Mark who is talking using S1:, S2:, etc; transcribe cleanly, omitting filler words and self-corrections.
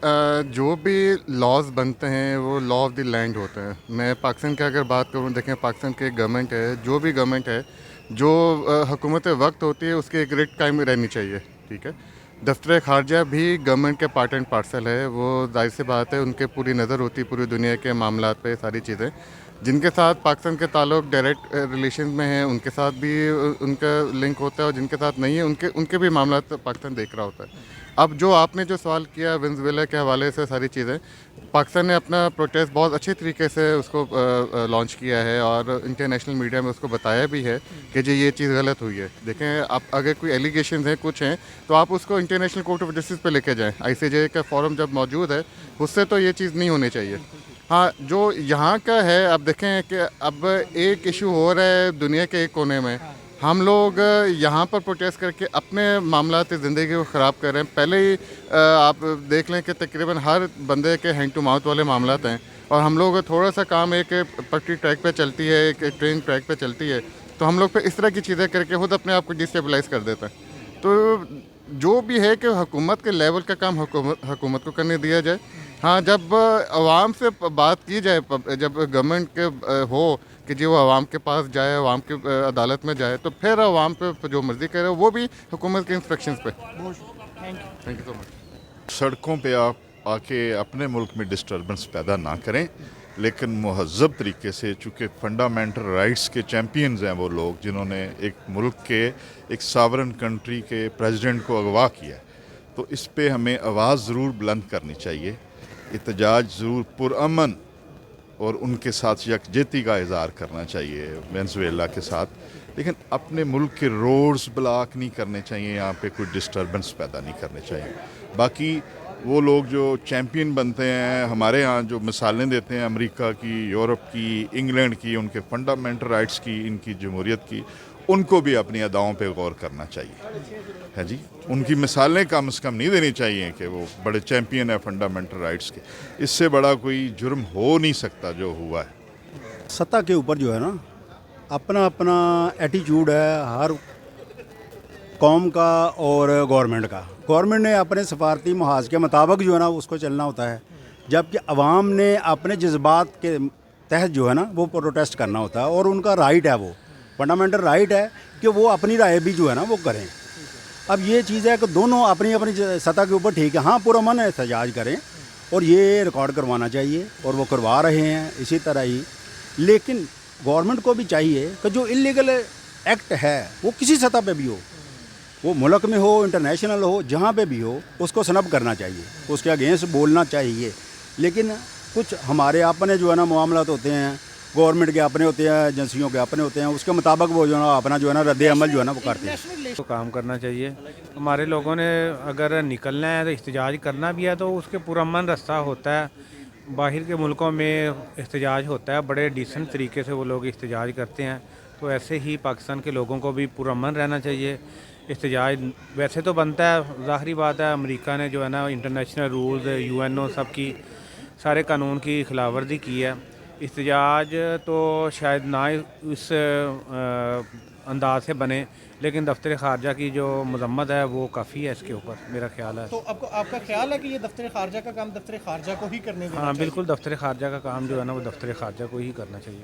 S1: जो भी लॉज बनते हैं वो लॉ ऑफ द लैंड होते हैं। मैं पाकिस्तान की अगर बात करूँ, देखें पाकिस्तान की गवर्नमेंट है, जो भी गवर्नमेंट है, जो हुकूमत वक्त होती है उसकी एक रिट टाइम रहनी चाहिए। ठीक है। दफ्तर खारजा भी गवर्नमेंट के पार्ट एंड पार्सल है। वो जाहिर सी बात है, उनके पूरी नज़र होती है पूरी दुनिया के मामलात पे, सारी चीज़ें जिनके साथ पाकिस्तान के ताल्लुक डायरेक्ट रिलेशन में हैं उनके साथ भी उनका लिंक होता है, और जिनके साथ नहीं है उनके उनके भी मामलात पाकिस्तान देख रहा होता है। अब जो आपने जो सवाल किया वेनेजुएला के हवाले से, सारी चीज़ें पाकिस्तान ने अपना प्रोटेस्ट बहुत अच्छे तरीके से उसको लॉन्च किया है, और इंटरनेशनल मीडिया में उसको बताया भी है कि जी ये चीज़ गलत हुई है। देखें, आप अगर कोई एलिगेशन हैं, कुछ हैं, तो आप उसको इंटरनेशनल कोर्ट ऑफ जस्टिस पे लेके जाएं। आईसीजे का फोरम जब मौजूद है, उससे तो ये चीज़ नहीं होनी चाहिए। हाँ, जो यहाँ का है, अब देखें कि अब एक इशू हो रहा है दुनिया के एक कोने में, हम लोग यहाँ पर प्रोटेस्ट करके अपने मामलात ज़िंदगी को ख़राब कर रहे हैं। पहले ही आप देख लें कि तकरीबन हर बंदे के हैंड टू माउथ वाले मामलात हैं, और हम लोग थोड़ा सा काम एक पटरी ट्रैक पे चलती है, एक ट्रेन ट्रैक पे चलती है, तो हम लोग पे इस तरह की चीज़ें करके खुद अपने आप को डिस्टेबलाइज़ कर देते हैं। तो जो भी है कि हुकूमत के लेवल का काम हुकूमत को करने दिया जाए। हाँ, जब आवाम से बात की जाए, जब गवर्नमेंट के हो कि जी वो आवाम के पास जाए, आवाम की अदालत में जाए, तो फिर आवाम पे जो मर्ज़ी करे, वो भी हुकूमत के इंस्ट्रक्शंस पे। Thank you so much.
S2: सड़कों पे आप आके अपने मुल्क में डिस्टर्बेंस पैदा ना करें, लेकिन महज़ब तरीके से, चूँकि फंडामेंटल राइट्स के चैम्पियंस हैं वो लोग जिन्होंने एक मुल्क के, एक सावरन कंट्री के प्रेसिडेंट को अगवा किया, तो इस पे हमें आवाज़ ज़रूर बुलंद करनी चाहिए, एहतजाज ज़रूर पुरअमन और उनके साथ यकजहती का इज़हार करना चाहिए वेनेजुएला के साथ, लेकिन अपने मुल्क के रोड्स ब्लॉक नहीं करने चाहिए, यहाँ पे कोई डिस्टर्बेंस पैदा नहीं करने चाहिए। बाकी वो लोग जो चैम्पियन बनते हैं हमारे यहाँ, जो मिसालें देते हैं अमेरिका की, यूरोप की, इंग्लैंड की, उनके फंडामेंटल राइट्स की, इनकी जमहूरियत की, उनको भी अपनी अदाओं पे गौर करना चाहिए, है जी। उनकी मिसालें कम से कम नहीं देनी चाहिए कि वो बड़े चैम्पियन है फंडामेंटल राइट्स के। इससे बड़ा कोई जुर्म हो नहीं सकता जो हुआ है।
S3: सत्ता के ऊपर जो है ना, अपना अपना एटीट्यूड है हर कौम का और गवर्नमेंट का। गवर्नमेंट ने अपने सफारती महाज के मुताबिक जो है ना उसको चलना होता है, जबकि अवाम ने अपने जज्बात के तहत जो है ना वो प्रोटेस्ट करना होता है, और उनका राइट है, वो फंडामेंटल राइट है कि वो अपनी राय भी जो है ना वो करें। अब ये चीज़ है कि दोनों अपनी अपनी सतह के ऊपर ठीक है, हाँ पूरा मन है एहतजाज करें, और ये रिकॉर्ड करवाना चाहिए, और वो करवा रहे हैं इसी तरह ही। लेकिन गवर्नमेंट को भी चाहिए कि जो इलीगल एक्ट है वो किसी सतह पे भी हो, वो मुल्क में हो, इंटरनेशनल हो, जहाँ पे भी हो, उसको सनब करना चाहिए, उसके अगेंस्ट बोलना चाहिए। लेकिन कुछ हमारे अपने जो है ना मामलात होते हैं, गवर्नमेंट के अपने होते हैं, एजेंसियों के अपने होते हैं, उसके मुताबिक वो जो है ना अपना जो है ना रद्द अमल जो है ना वो करते हैं।
S4: तो काम करना चाहिए। हमारे लोगों ने अगर निकलना है तो एहतजाज करना भी है, तो उसके पुरअमन रास्ता होता है। बाहर के मुल्कों में एहतजाज होता है, बड़े डिसेंट तरीके से वो लोग एहतजाज करते हैं, तो ऐसे ही पाकिस्तान के लोगों को भी पुरअमन रहना चाहिए। एहतजाज वैसे तो बनता है, ज़ाहरी बात है, अमेरिका ने जो है ना इंटरनेशनल रूल्स, यूएनओ सब की सारे कानून की खिलाफवर्जी की है। एहतजाज तो शायद ना इस अंदाज से बने, लेकिन दफ्तर खारजा की जो मजम्मत है वो काफ़ी है इसके ऊपर, मेरा ख्याल है।
S5: तो आपको आपका ख्याल है कि ये दफ्तर खारजा का काम दफ्तर खारजा को ही करने देना
S4: हाँ
S5: चाहिए?
S4: बिल्कुल, दफ्तर खारजा का काम जो है ना वो दफ्तर खारजा को ही करना चाहिए।